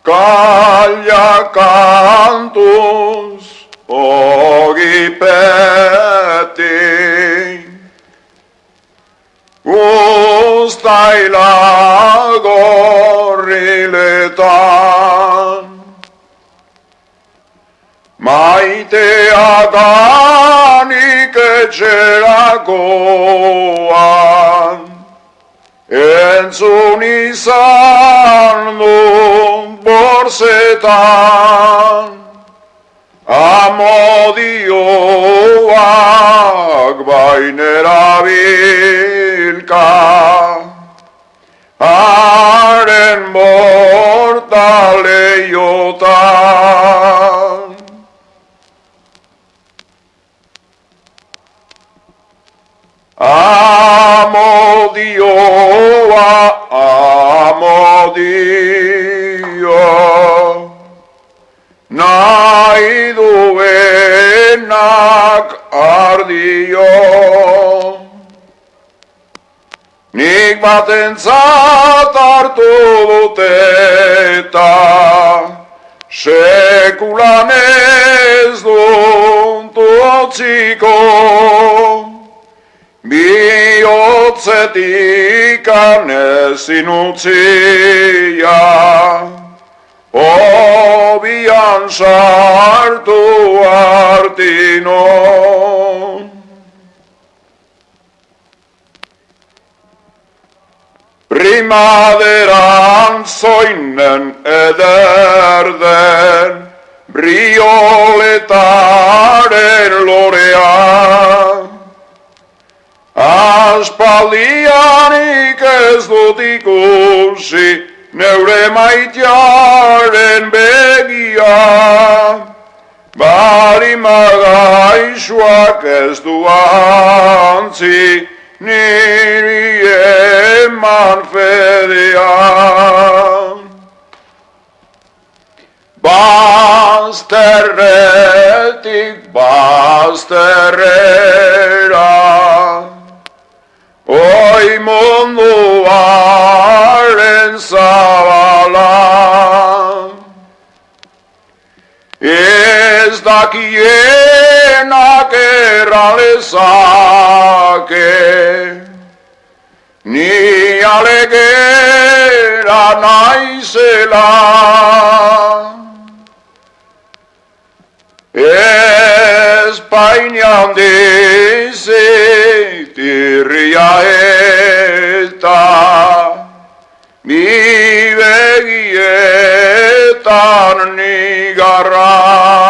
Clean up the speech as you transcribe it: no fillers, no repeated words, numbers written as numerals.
Kalia kantuz ogipeti, Uztaila gorriletan, maitea ganik etxerakoan, entzun izan du borsetan, amodioak bainera bilka, haren mortaleiotan. Amodio, nahi duenak ardio, nik batentzat hartu dute eta sekulan ez dut utziko, bihotzetik ezin utzia, obian sartu artino. Primaderan zoinen eder den, brioletaren lorea, aspaldianik ez dut ikusi neure maitearen begia, barimagaixoak ez du antzi niri eman fedea. Bazterretik bazterrera, oi munduaren zabala, ez dakienak erralezake, ni alegera naizela, Espainian dizit irria eta mi begietan nigarra.